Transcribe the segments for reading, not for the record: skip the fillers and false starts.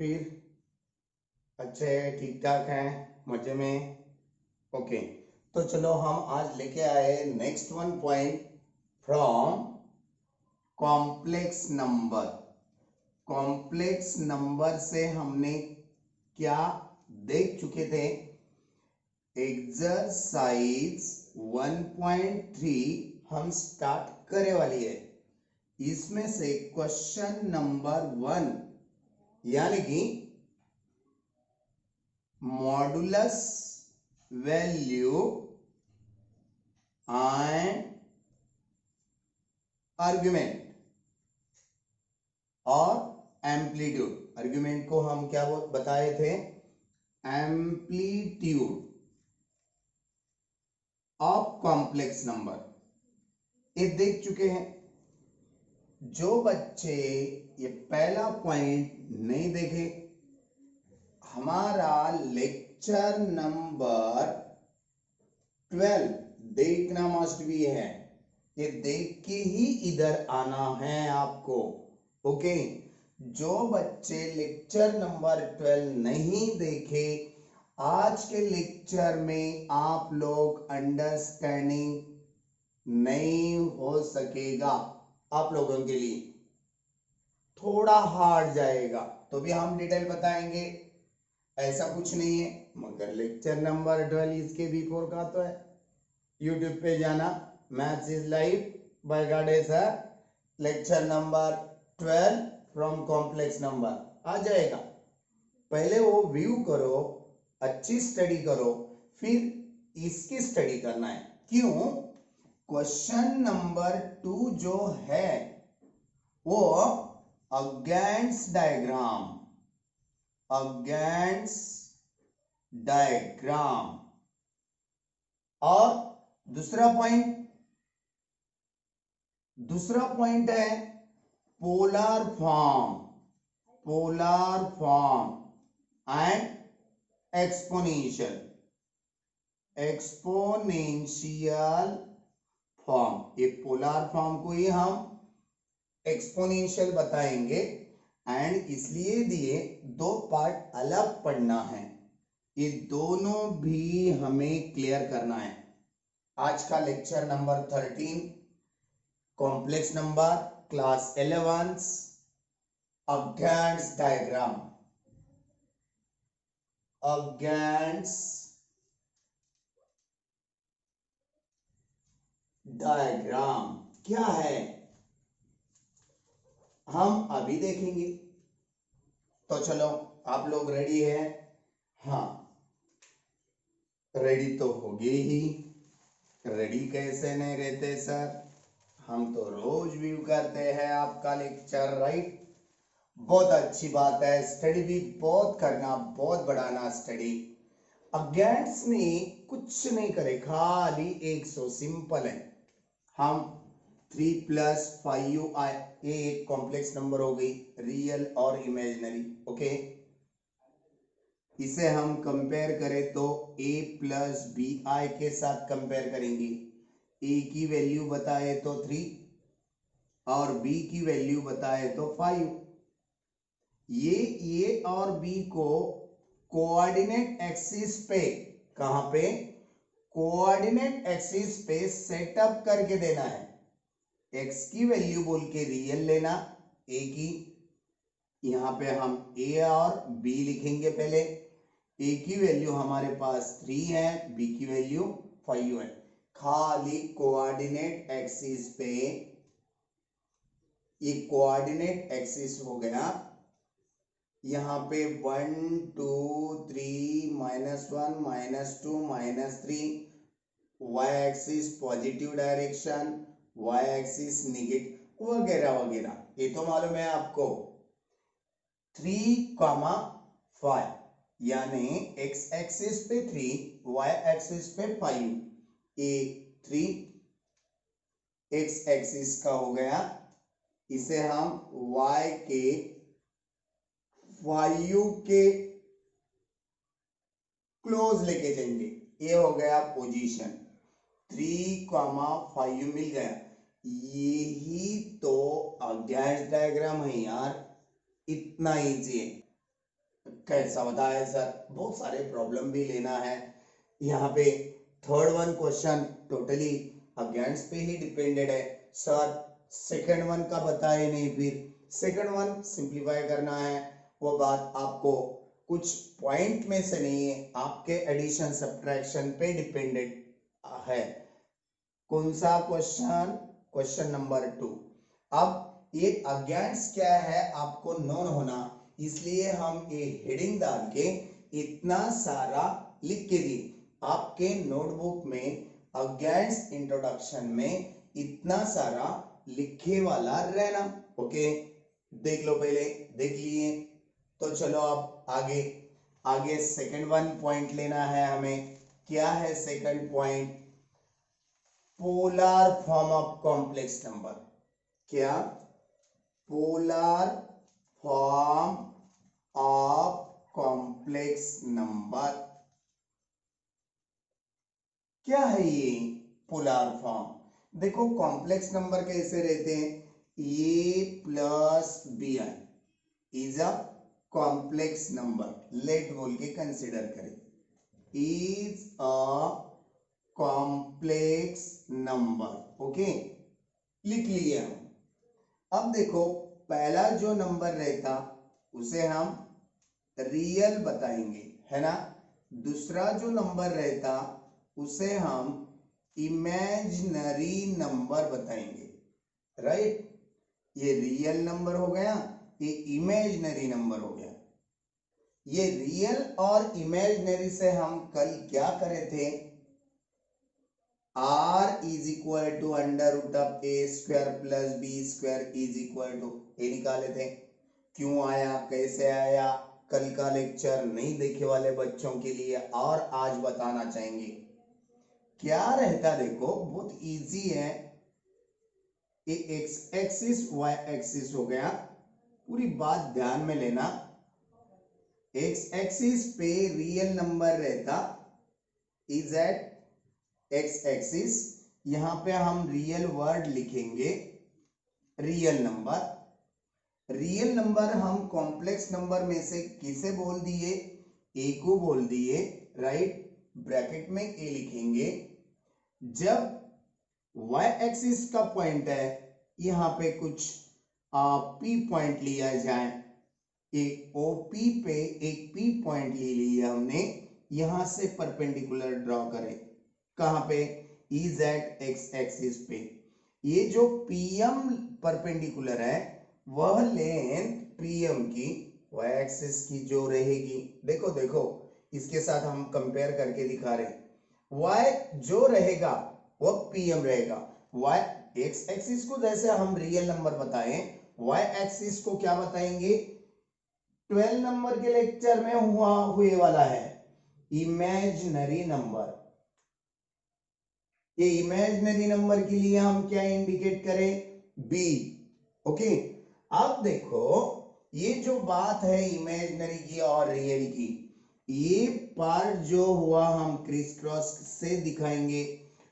फिर अच्छे ठीक ठाक हैं, मजे में। ओके, तो चलो हम आज लेके आए next one point from complex number. Complex number से हमने क्या देख चुके थे? एक्सरसाइज 1.3 हम स्टार्ट करे वाली है। इसमें से क्वेश्चन नंबर 1 यानी कि मॉडुलस वैल्यू एंड आर्गुमेंट और एम्पलीट्यूड। आर्गुमेंट को हम क्या बताए थे? Amplitude of complex number. ये देख चुके हैं। जो बच्चे ये पहला पॉइंट नहीं देखे, हमारा लेक्चर नंबर 12 देखना मस्ट भी है। ये देख के ही इधर आना है आपको। ओके, जो बच्चे लेक्चर नंबर 12 नहीं देखे, आज के लेक्चर में आप लोग अंडरस्टैंडिंग नहीं हो सकेगा। आप लोगों के लिए थोड़ा हार्ड जाएगा, तो भी हम डिटेल बताएंगे, ऐसा कुछ नहीं है। मगर लेक्चर नंबर 12 इसके बिफोर का तो है। यूट्यूब पे जाना, maths is life by Gade sir, lecture number 12 from complex number आ जाएगा। पहले वो व्यू करो, अच्छी स्टडी करो, फिर इसकी स्टडी करना है। क्यों? क्वेश्चन नंबर 2 जो है वो अगेंस्ट डायग्राम, अगेंस्ट डायग्राम। और दूसरा पॉइंट है polar form, polar form and exponential, exponential form. ये पोलर फॉर्म को ही हम एक्सपोनेंशियल बताएंगे। एंड इसलिए दिए दो पार्ट अलग पढ़ना है, ये दोनों भी हमें क्लियर करना है। आज का lecture number 13 complex number class 11 against diagram. Against diagram क्या है हम अभी देखेंगे। तो चलो, आप लोग रेडी है? हाँ, रेडी तो हो गए ही। रेडी कैसे नहीं रहते सर? हम तो रोज व्यू करते हैं आपका लेक्चर, राइट? बहुत अच्छी बात है। स्टडी भी बहुत करना, बहुत बढ़ाना स्टडी। अगेंस्ट में कुछ नहीं करे, खाली 100 सिंपल है। हम 3 + 5 ये एक कॉम्प्लेक्स नंबर हो गई, रियल और इमेजिनरी। ओके, इसे हम कंपेयर करें तो a + bi के साथ कंपेयर करेंगे। a की वैल्यू बताए तो 3 और b की वैल्यू बताए तो 5। ये a और b को कोऑर्डिनेट एक्सिस पे, कहां पे? कोऑर्डिनेट एक्सिस पे सेटअप करके देना है। x की वैल्यू बोल के रियल लेना, a की। यहां पे हम a और b लिखेंगे। पहले a की वैल्यू हमारे पास 3 है, b की वैल्यू 5 है। खाली कोऑर्डिनेट एक्सिस पे, ये कोऑर्डिनेट एक्सिस हो गया। यहाँ पे 1 2 3 -1 -2 -3, y axis positive direction, y axis negative, वगैरह वगैरह। ये तो मालूम है आपको। 3, यानी x एक्सिस पे 3, y एक्सिस पे 5। ये 3 x एक्सिस का हो गया। इसे हम y के 5 के क्लोज लेके जाएंगे। ये हो गया पोजीशन। 3, 5 मिल गया। यही तो अगेंस्ट डायग्राम है यार, इतना इजी है। कैसा बताया सर, बहुत सारे प्रॉब्लम भी लेना है यहाँ पे। Third one question totally against पे ही डिपेंडेड है सर। सेकंड वन का बताए नहीं, फिर सेकंड वन सिंप्लीफाई करना है, वो बात आपको कुछ पॉइंट में से नहीं है, आपके एडिशन सब्ट्रैक्शन पे डिपेंडेड है। कौन सा क्वेश्चन? Question number 2। अब ये अगेंस्ट क्या है आपको नोन होना, इसलिए हम ये हेडिंग डाल के इतना सारा लिख के दिए। आपके नोटबुक में अगेंस्ट इंट्रोडक्शन में इतना सारा लिखे वाला रहना। ओके, देख लो, पहले देख लिए तो चलो अब आगे। आगे सेकंड वन पॉइंट लेना है हमें। क्या है second point? Polar form of complex number. क्या? Polar form of complex number. क्या है ये पोलर फॉर्म? देखो कॉम्प्लेक्स नंबर कैसे रहते हैं, a plus B i is a complex number, let बोल के कंसिडर करें, is a complex number. Okay, लिख लिए हम। अब देखो पहला जो नंबर रहता उसे हम रियल बताएंगे, है ना। दूसरा जो नंबर रहता उसे हम इमेजिनरी नंबर बताएंगे, राइट। ये रियल नंबर हो गया, ये इमेजिनरी नंबर हो गया। ये रियल और इमेजिनरी से हम कल क्या करे थे, r is equal to under root of A square plus B square is equal to a निकाले थे। क्यों आया, कैसे आया, कल का लेक्चर नहीं देखे वाले बच्चों के लिए और आज बताना चाहेंगे। क्या रहता देखो, बहुत इजी है। ये एक्स एक्सिस वाई एक्सिस हो गया, पूरी बात ध्यान में लेना। एक्स एक्सिस पे रियल नंबर रहता इज एट एक्स एक्सिस, यहां पे हम रियल वर्ड लिखेंगे रियल नंबर। रियल नंबर हम कॉम्प्लेक्स नंबर में से किसे बोल दिए, ए को बोल दिए, राइट। ब्रैकेट में ए लिखेंगे। जब y एक्सिस का पॉइंट है, यहां पे कुछ p पॉइंट लिया जाए, एक OP पे एक p पॉइंट ले लिया हमने, यहां से परपेंडिकुलर ड्रॉ करें। कहां पे? इज एट एक्स एक्सिस पे। ये जो PM परपेंडिकुलर है वह लेंथ PM की y एक्सिस की जो रहेगी, देखो देखो इसके साथ हम कंपेयर करके दिखा रहे हैं। y जो रहेगा वो PM रहेगा। y एक्स एक्सिस को जैसे हम रियल नंबर बताएं, y एक्सिस को क्या बताएंगे, 12 नंबर के लेक्चर में हुए वाला है इमेजिनरी नंबर। ये इमेजिनरी नंबर के लिए हम क्या इंडिकेट करें, बी। ओके, अब देखो ये जो बात है इमेजिनरी की और रियल की, ये पार्ट जो हुआ हम क्रिस क्रॉस से दिखाएंगे,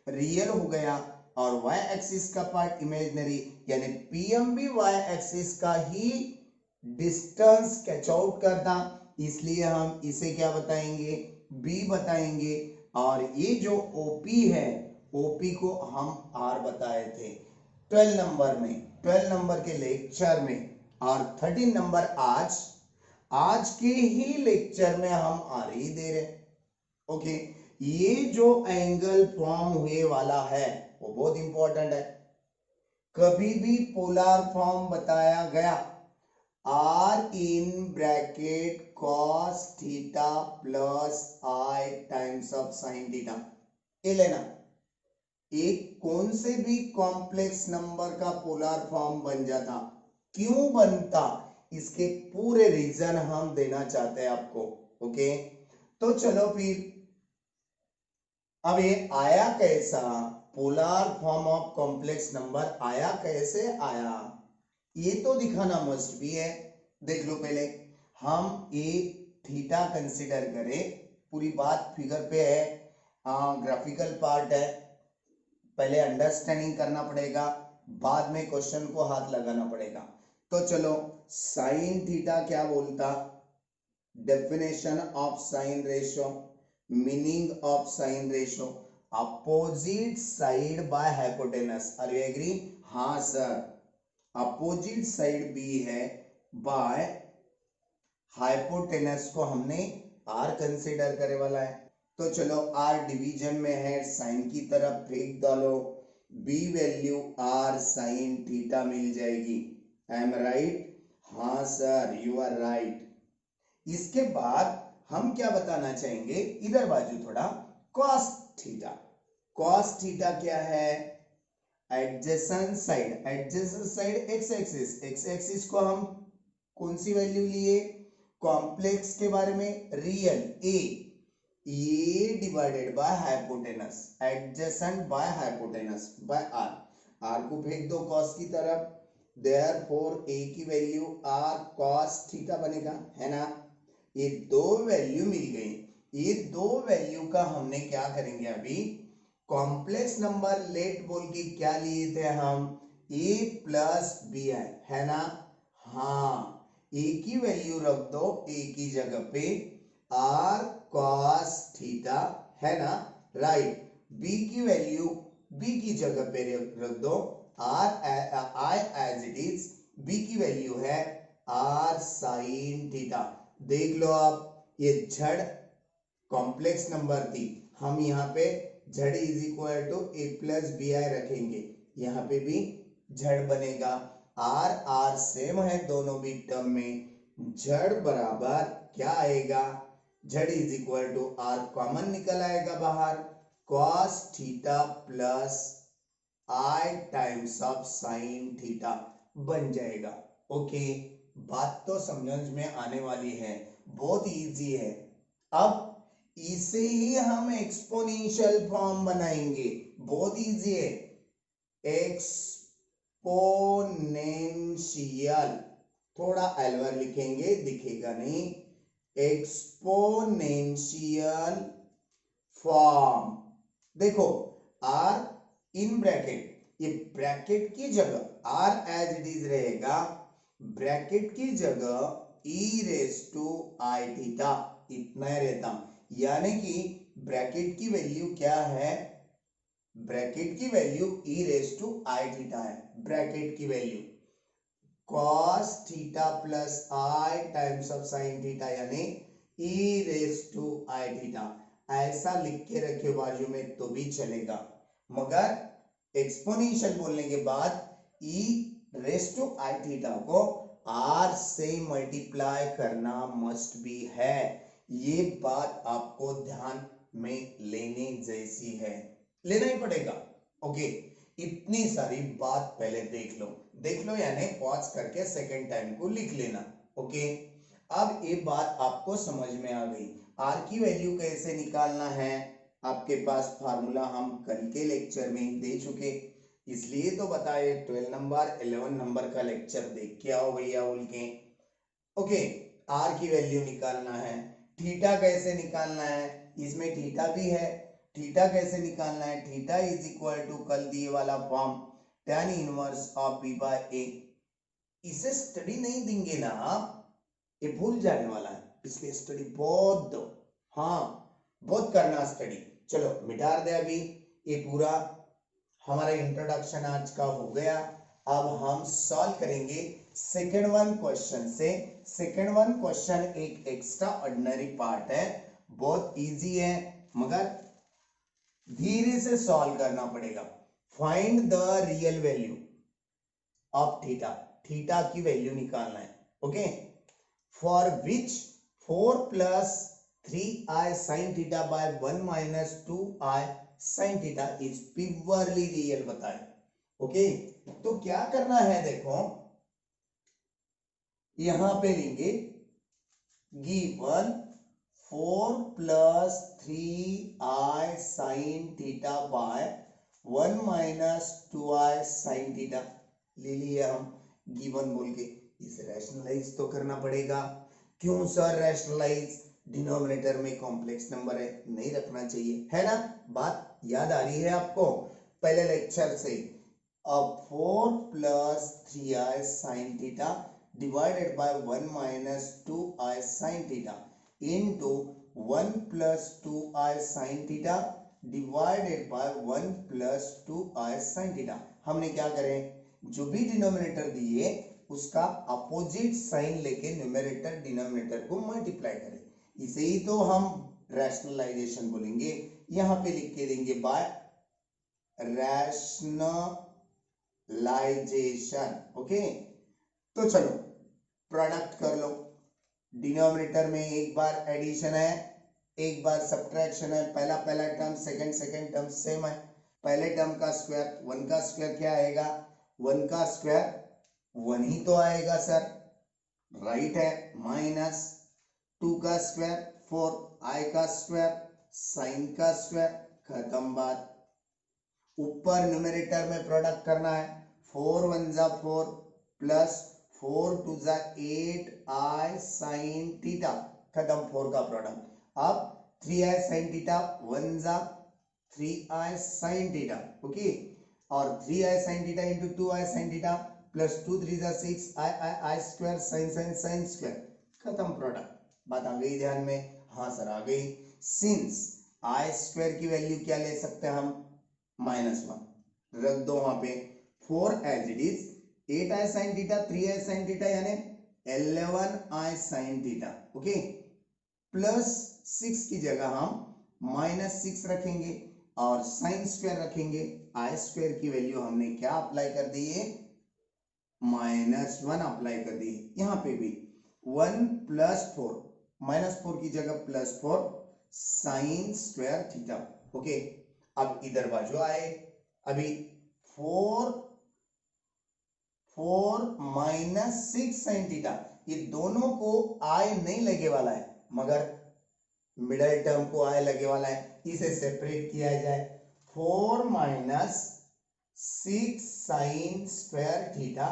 रियल हो गया, और y एक्सिस का पार्ट इमेजिनरी, यानी PM भी y एक्सिस का ही डिस्टेंस कैच आउट करता, इसलिए हम इसे क्या बताएंगे, b बताएंगे। और ये जो OP है, OP को हम R बताए थे 12 नंबर में, 12 नंबर के लेक्चर में, और 13 नंबर आज के ही लेक्चर में हम R ही दे रहे। ओके, ये जो एंगल फॉर्म हुए वाला है वो बहुत इंपॉर्टेंट है। कभी भी पोलर फॉर्म बताया गया, R in bracket cos theta plus I times of sin theta, ये लेना। एक कौन से भी कॉम्प्लेक्स नंबर का पोलर फॉर्म बन जाता, क्यों बनता, इसके पूरे रीजन हम देना चाहते हैं आपको। ओके, तो चलो फिर अब ये आया कैसा, polar form of complex number आया कैसे आया, ये तो दिखाना मस्ट भी है। देख लो पहले हम एक थीटा कंसीडर करें, पूरी बात फिगर पे है, ग्राफिकल पार्ट है, पहले अंडरस्टैंडिंग करना पड़ेगा, बाद में क्वेश्चन को हाथ लगाना पड़ेगा। तो चलो साइन थीटा क्या बोलता, definition of sine ratio, meaning of sine ratio, opposite side by hypotenuse. Are you agree? हाँ सर, अपोजिट साइड भी है बाय हाइपोटेनस को हमने आर कंसीडर करे वाला है। तो चलो आर डिवीजन में है, साइन की तरफ फेंक डालो, b value r sine theta मिल जाएगी। I am right? हाँ सर, यू आर राइट। इसके बाद हम क्या बताना चाहेंगे, इधर बाजू थोड़ा कॉस थीटा। कॉस थीटा क्या है? Adjacent side, adjacent side x axis, x axis को हम कौन सी वैल्यू लिए? कॉम्प्लेक्स के बारे में, real a divided by hypotenuse, adjacent by hypotenuse by R. R को फेंक दो कॉस की तरफ, देयरफॉर ए की वैल्यू आर कॉस थीटा बनेगा, है ना? ये दो वैल्यू मिल गई। ये दो वैल्यू का हमने क्या करेंगे अभी, कॉम्प्लेक्स नंबर लेट बोल के क्या लिए थे हम? ए प्लस बी आई, है ना? हाँ, ए की वैल्यू रख दो ए की जगह पे आर कॉस थीटा, है ना? राइट। बी की वैल्यू बी की जगह पे रख दो R I as it is, B की वैल्यू है आर साइन थीटा। देख लो आप, ये झड़ कॉम्प्लेक्स नंबर थी, हम यहाँ पे Z is equal to A plus B I रखेंगे, यहाँ पे भी झड़ बनेगा। आर आर सेम है दोनों भी टर्म में, झड़ बराबर क्या आएगा? Z is equal to R common निकल आएगा बाहर, cos theta plus I times of sine theta बन जाएगा। ओके, बात तो समझ में आने वाली है, बहुत इजी है। अब इसे ही हम एक्सपोनेंशियल फॉर्म बनाएंगे, बहुत इजी है। एक्सपोनेंशियल, थोड़ा एलवर लिखेंगे, दिखेगा नहीं, एक्सपोनेंशियल फॉर्म। देखो आर इन ब्रैकेट, ये ब्रैकेट की जगह आर एज इट इज रहेगा, ब्रैकेट की जगह ई रेस टू आई थीटा इतना रहता, यानी कि ब्रैकेट की वैल्यू क्या है? ब्रैकेट की value E raise to I theta है, ब्रैकेट की value cos theta plus I times of sine theta, यानी E raise to I theta. ऐसा लिख के रखे बाजू में तो भी चलेगा, मगर एक्सपोनेंशियल बोलने के बाद ई रेस टू आई थीटा को आर से मल्टीप्लाई करना मस्ट भी है। ये बात आपको ध्यान में लेने जैसी है, लेना ही पड़ेगा। ओके, इतनी सारी बात पहले देख लो यानी पॉज करके सेकंड टाइम को लिख लेना। ओके, अब ये बात आपको समझ में आ गई। आर की वैल्यू कैसे निकालना है, आपके पास फार्मूला हम कल के लेक्चर में ही दे चुके, इसलिए तो बताए 12 नंबर 11 नंबर का लेक्चर देख के आओ भैया बोल के। ओके, आर की वैल्यू निकालना है, थीटा कैसे निकालना है, इसमें थीटा भी है, थीटा कैसे निकालना है? थीटा इज इक्वल टू कल दिए वाला form tan inverse of b by a. इसे स्टडी नहीं देंगे ना आप, ये भूल जाने वाला है, इसलिए स्टडी बहुत दो, हाँ बहुत करना स्टडी। चलो मिटा दे अभी, ये पूरा हमारा इंट्रोडक्शन आज का हो गया। अब हम सॉल्व करेंगे सेकंड वन क्वेश्चन से। सेकंड वन क्वेश्चन एक एक्स्ट्रा ऑर्डिनरी पार्ट है, बहुत इजी है, मगर धीरे से सॉल्व करना पड़ेगा। Find the real value of theta, theta की वैल्यू निकालना है। Okay, for which 4 plus 3i sin theta by 1 minus 2i sin theta is purely real बताए। ओके, तो क्या करना है, देखो यहां पे लेंगे given 4 plus 3i sin theta by 1 minus 2i sin theta ले लिया हम गिवन बोल के। इसे रैशनलाइज तो करना पड़ेगा। क्यों सर रैशनलाइज? डिनोमिनेटर में कॉम्प्लेक्स नंबर है, नहीं रखना चाहिए, है ना? बात याद आ रही है आपको पहले लेक्चर से। अब 4 plus 3i sin theta divided by 1 minus 2i sin theta into 1 plus 2i sin theta divided by 1 plus 2i sin theta। हमने क्या करें, जो भी डिनोमिनेटर दिए उसका अपोजिट साइन लेके न्यूमरेटर डिनोमिनेटर को मल्टीप्लाई करें, इसे ही तो हम रैशनलाइजेशन बोलेंगे। यहां पे लिख के देंगे बाय रैशनलाइजेशन। ओके, तो चलो प्रोडक्ट कर लो। डिनोमिनेटर में एक बार एडिशन है, एक बार सब्ट्रैक्शन है। पहला टर्म, सेकंड टर्म सेम है। पहले टर्म का स्क्वायर 1 का स्क्वायर क्या आएगा, 1 का स्क्वायर 1 ही तो आएगा सर, राइट है। माइनस 2 का स्क्वायर 4, i का स्क्वायर साइन का स्क्वायर, खत्म बात। ऊपर न्यूमरेटर में प्रोडक्ट करना है, 4 1 जा 4 प्लस 4 2 जा 8i sin थीटा, खत्म 4 का प्रोडक्ट। अब 3i sin थीटा 1 जा 3i sin थीटा, ओके, और 3i sin theta into 2i sin theta plus 2 3 जा 6 i स्क्वायर sin स्क्वायर, खत्म प्रोडक्ट। बात आ गई ध्यान में? हाँ सर आ गई। सिंस i स्क्वायर की वैल्यू क्या ले सकते हैं हम, -1 रख दो वहां पे। 4 as it is 8i sin theta 3i sin theta यानी 11i sin theta, okay, plus 6 की जगह हम -6 रखेंगे और साइन स्क्वायर रखेंगे। i स्क्वायर की वैल्यू हमने क्या अप्लाई कर दी है, -1 अप्लाई कर दी है। यहां पे भी 1 प्लस 4, -4 की जगह +4 साइन स्क्वायर थीटा, ओके। अब इधर बाजू आए, अभी 4 माइनस 6 साइन थीटा, ये दोनों को i नहीं लगे वाला है मगर मिडल टर्म को i लगे वाला है, इसे सेपरेट किया जाए। 4 माइनस 6 साइन स्क्वायर थीटा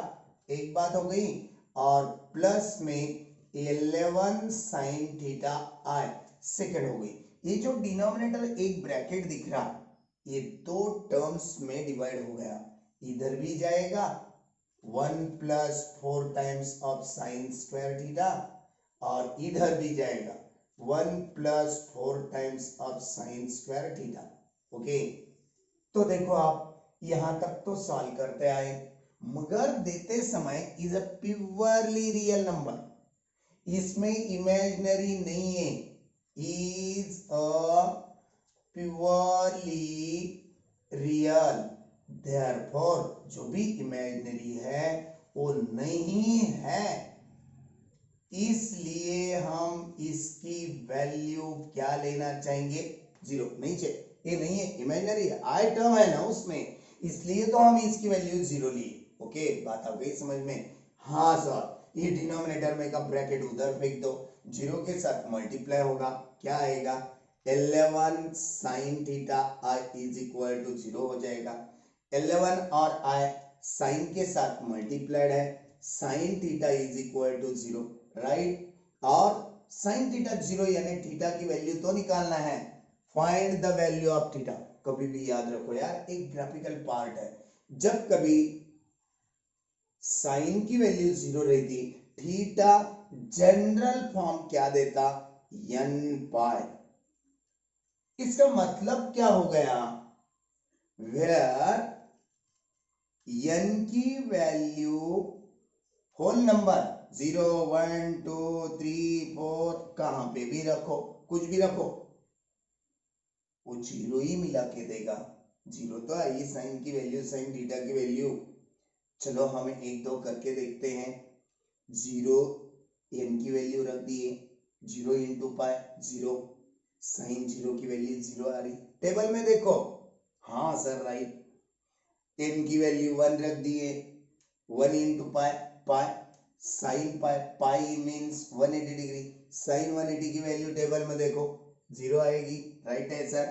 एक बात हो गई, और प्लस में 11 साइन थीटा i सेकेंड हो गई। ये जो डिनोमिनेटर एक ब्रैकेट दिख रहा, ये दो टर्म्स में डिवाइड हो गया, इधर भी जाएगा 1 plus 4 times of sine square theta, और इधर भी जाएगा 1 plus 4 times of sine square theta, okay. तो देखो आप यहां तक तो सॉल्व करते आए, मगर देते समय is a purely real number, इसमें इमेजिनरी नहीं है, is a purely real, therefore जो भी इमेजिनरी है वो नहीं है, इसलिए हम इसकी वैल्यू क्या लेना चाहेंगे, 0 नहीं चाहिए, ये नहीं है, इमेजिनरी है, आई टर्म है ना उसमें, इसलिए तो हम इसकी वैल्यू 0 लिए, ओके। बात आ गई समझ में? हाँ सर, ये डिनोमिनेटर में का ब्रैकेट उधर फेंक दो, 0 के साथ मल्टीप्लाई होगा, क्या आएगा 11 sine theta i is equal to 0 हो जाएगा। 11 और i साइन के साथ मल्टीप्लाइड है, sine theta is equal to 0, right. और साइन थीटा 0 यानी थीटा की वैल्यू तो निकालना है, find the value of theta. कभी भी याद रखो यार, एक ग्राफिकल पार्ट है, जब कभी साइन की वैल्यू 0 रहती, थीटा जनरल फॉर्म क्या देता, n पाई। इसका मतलब क्या हो गया, वेयर n की वैल्यू होल नंबर 0 1 2 3 4 कहां पे भी रखो, कुछ भी रखो, वो 0 ही मिला के देगा, 0 तो आई साइन की वैल्यू, साइन थीटा की वैल्यू। चलो हम 1 2 करके देखते हैं। 0 n की वैल्यू रख दिए, 0 इंटू पाई 0, साइन 0 की वैल्यू 0 आ रही, टेबल में देखो, हाँ सर राइट। n की वैल्यू 1 रख दिए, 1 into pi pi sine pi, pi means 180 degree, sine 180 की वैल्यू टेबल में देखो 0 आएगी, राइट है सर।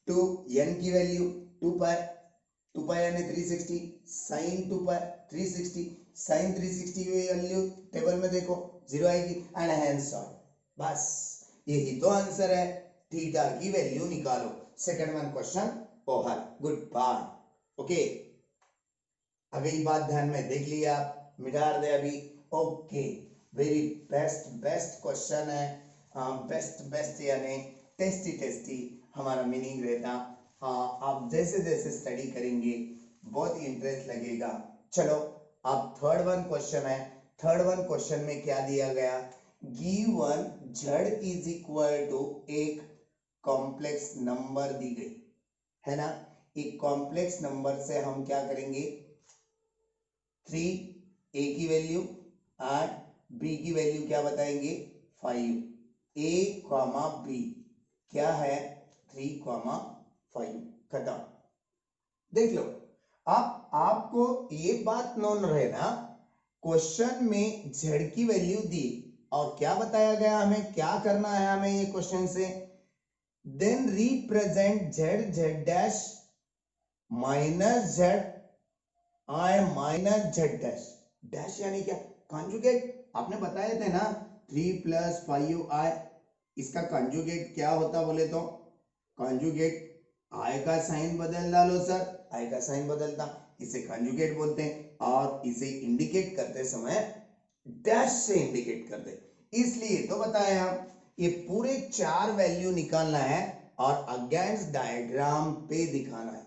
2 n की वैल्यू 2 पाई यानी 360, साइन 2 पाई 360, साइन 360 की वैल्यू टेबल में देखो 0 आएगी, एंड हैंस ऑन। बस यही तो आंसर है, थीटा की वैल्यू निकालो। Second one question over, goodbye, okay. अगली बात ध्यान में देख लिया आप, मिटा दे अभी। ओके, वेरी बेस्ट क्वेश्चन है, बेस्ट यानी टेस्टी टेस्टी हमारा मीनिंग रहता। आप जैसे जैसे स्टडी करेंगे बहुत ही इंटरेस्ट लगेगा। चलो अब थर्ड वन क्वेश्चन है। थर्ड वन क्वेश्चन में क्या दिया गया, given z is equal to एक कॉम्प्लेक्स नंबर दी गई है ना। एक कॉम्प्लेक्स नंबर से हम क्या करेंगे, 3 a की वैल्यू और b की वैल्यू क्या बताएंगे, 5। a कॉमा b क्या है, 3 कॉमा 5, खत्म। देख लो, आपको ये बात नोन रहे ना, क्वेश्चन में z की वैल्यू दी और क्या बताया गया, हमें क्या करना है, हमें ये क्वेश्चन से then represent z dash minus z I minus z dash. Dash यानी क्या, कॉन्जुगेट। आपने बताए थे ना 3 + 5i, इसका कॉन्जुगेट क्या होता बोले तो, कॉन्जुगेट आई का साइन बदल डालो सर, आई का साइन बदलता, इसे कॉन्जुगेट बोलते हैं। और इसे इंडिकेट करते समय डैश से इंडिकेट करते, इसलिए तो बताया हम ये पूरे 4 वैल्यू निकालना है और अगेंस्ट डायग्राम पे दिखाना है।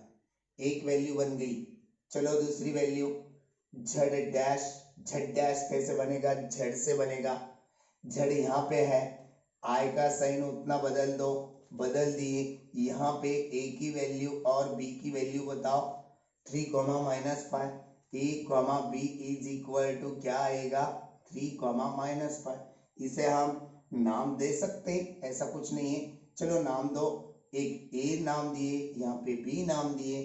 एक वैल्यू बन गई, चलो दूसरी value z dash. z dash कैसे बनेगा, z से बनेगा, z यहाँ पे है, i का साइन उतना बदल दो, बदल दिए। यहाँ पे a की वैल्यू और b की वैल्यू बताओ, 3 -5। a b is equal to क्या आएगा, 3 -5। इसे हम नाम दे सकते हैं, ऐसा कुछ नहीं है, चलो नाम दो। एक a नाम दिए, यहाँ पे b नाम दिए,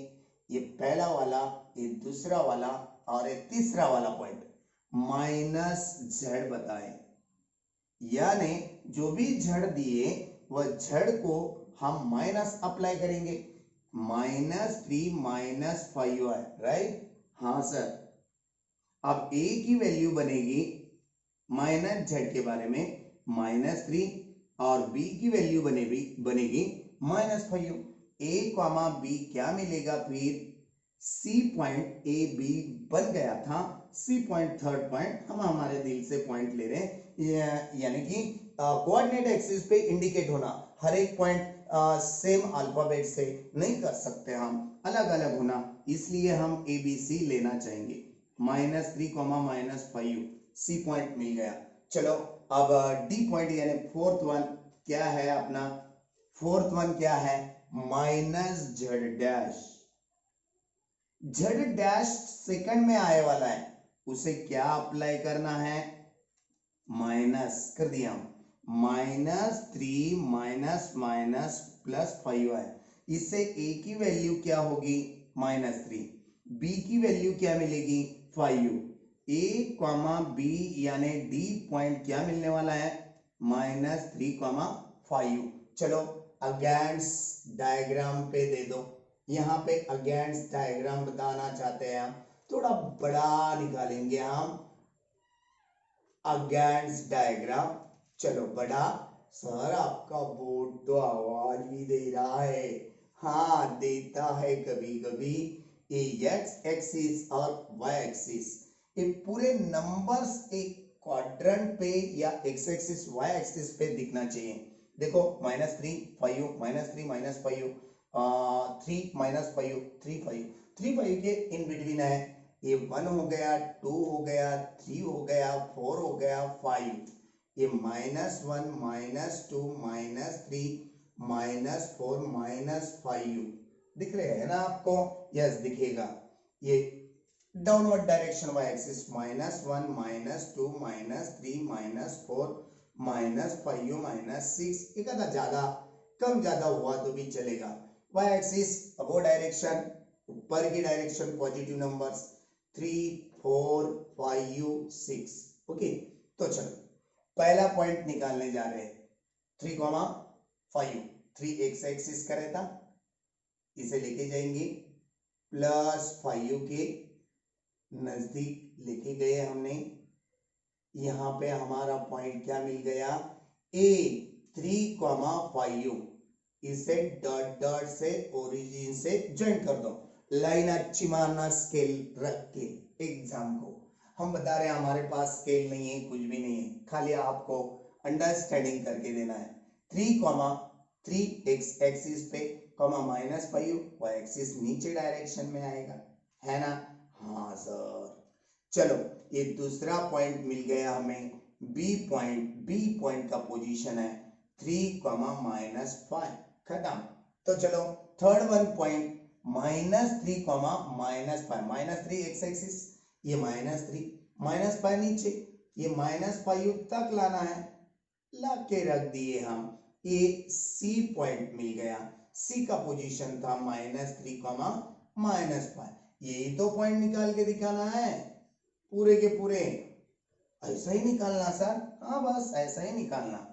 ये पहला वाला, ये दूसरा वाला और ये तीसरा वाला पॉइंट -z बताएं। यानी जो भी झड़ दिए वह झड़ को हम माइनस अप्लाई करेंगे, -3 - 5i, राइट। हाँ सर, अब a की वैल्यू बनेगी माइनस z के बारे में -3 और b की वैल्यू बनेगी -5। a, b क्या मिलेगा, फिर सी पॉइंट ए बी बन गया था। सी पॉइंट थर्ड पॉइंट हम हमारे दिल से पॉइंट ले रहे हैं, यानी कि कोऑर्डिनेट एक्सिस पे इंडिकेट होना। हर एक पॉइंट सेम अल्फाबेट से नहीं कर सकते, हम अलग अलग होना, इसलिए हम ए बी सी लेना चाहेंगे। -3, -5 सी पॉइंट मिल गया। चलो अब डी पॉइंट यानी फोर्थ वन क्या है अपना, फोर्थ वन क्या है, -z dash. z dash second में आए वाला है, उसे क्या अप्लाई करना है, माइनस कर दिया, -3 +5i। इससे a की वैल्यू क्या होगी, -3, b की वैल्यू क्या मिलेगी, 5। a, b यानी d पॉइंट क्या मिलने वाला है, -3, 5। चलो अगेंस्ट डायग्राम पे दे दो, यहाँ पे अगेंस्ट डायग्राम बताना चाहते हैं हम, थोड़ा बड़ा निकालेंगे हम अगेंस्ट डायग्राम। चलो बड़ा, सर आपका बोर्ड तो आवाज भी दे रहा है, हाँ देता है कभी कभी। ये एक्स एक्सिस और वाई एक्सिस, ये पूरे नंबर्स एक क्वाड्रेंट पे या एक्स एक्सिस वाई एक्सिस पे दिखना चाहिए। देखो -3 5 -3 -5 3 -5 3 5 3 5 के इन बिटवीन है, ये 1 हो गया, 2 हो गया, 3 हो गया, 4 हो गया, 5। ये -1 -2 -3 -4 -5 दिख रहे हैं ना आपको, यस दिखेगा। ये डाउनवर्ड डायरेक्शन वाई एक्सिस -1 -2 -3 -4 -5 -6, एक आधा ज्यादा कम ज्यादा हुआ तो भी चलेगा। वाई एक्सिस अबो डायरेक्शन, ऊपर की डायरेक्शन पॉजिटिव नंबर्स 3 4 5 6। ओके, तो चलो पहला पॉइंट निकालने जा रहे हैं, 3, 5। 3 एक्स एक्सिस का रहता, इसे लेके जाएंगे +5 के नजदीक लेके गए हमने। यहाँ पे हमारा पॉइंट क्या मिल गया, ए 3, 5। इसे डॉट डॉट से ओरिजिन से ज्वाइन कर दो, लाइन अच्छी मारना स्केल रख के एग्जाम को। हम बता रहे हैं हमारे पास स्केल नहीं है, कुछ भी नहीं है, खाली आपको अंडरस्टैंडिंग करके देना है। 3 एक्स एक्सिस पे -5 y एक्सिस नीचे डायरेक्शन में आएगा, है ना? हाँ सर। चलो ये दूसरा पॉइंट मिल गया हमें, बी पॉइंट का पोजीशन है 3, -5, खत्म। तो चलो third one point -3, -5 x axis, ये -3 -5 नीचे, ये -5 तक लाना है, ला के रख दिए हम। ये सी पॉइंट मिल गया, सी का पोजीशन था -3, -5। यही तो पॉइंट निकाल के दिखाना है पूरे के पूरे, ऐसा ही निकालना सर। हाँ बस ऐसा ही निकालना।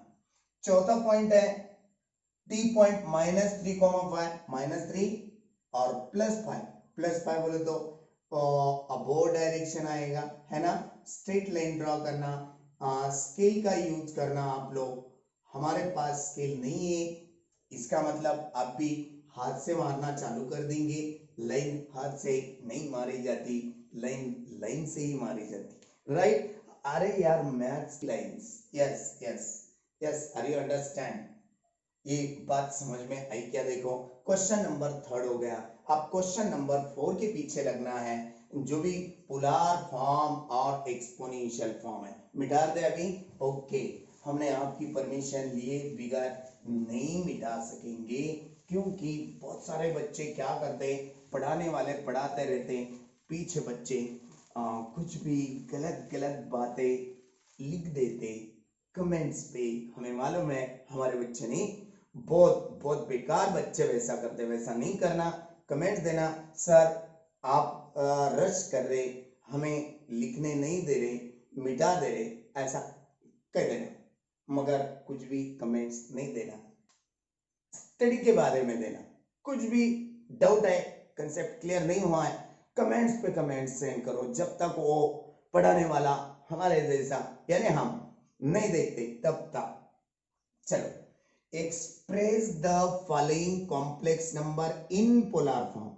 चौथा पॉइंट है टी पॉइंट -3, 5 -3 और +5 बोले तो अबोव डायरेक्शन आएगा, है ना? स्ट्रेट लाइन ड्रॉ करना, स्केल का यूज करना आप लोग। हमारे पास स्केल नहीं है, इसका मतलब आप भी हाथ से मारना चालू कर देंगे। लाइन हाथ से नहीं मारी जाती, लाइन से ही मारी जाती, राइट? अरे यार maths lines, yes yes yes, are you understand? ये बात समझ में आई क्या? देखो क्वेश्चन नंबर 3 हो गया। अब क्वेश्चन नंबर 4 के पीछे लगना है, जो भी पोलर फॉर्म और एक्सपोनेंशियल फॉर्म है मिटा दे अभी। ओके, हमने आपकी परमिशन लिए बिगैर नहीं मिटा सकेंगे, क्योंकि बहुत सारे बच्चे क्या करते, पढ़ाने वाले पढ़ाते रहते, पीछे बच्चे कुछ भी गलत गलत बातें लिख देते कमेंट्स पे। हमें मालूम है हमारे बच्चे नहीं, बहुत बहुत बेकार बच्चे वैसा करते, वैसा नहीं करना। कमेंट देना सर आप रश कर रहे, हमें लिखने नहीं दे रहे, मिटा दे रहे, ऐसा कह देना, मगर कुछ भी कमेंट्स नहीं देना। स्टडी के बारे में देना, कुछ भी डाउट है, कंसेप्ट क्लियर नहीं हुआ है, कमेंट्स पे कमेंट्स सेंड करो, जब तक वो पढ़ाने वाला हमारे जैसा यानी हम नहीं देखते तब तक। चलो, express the following complex number in polar form.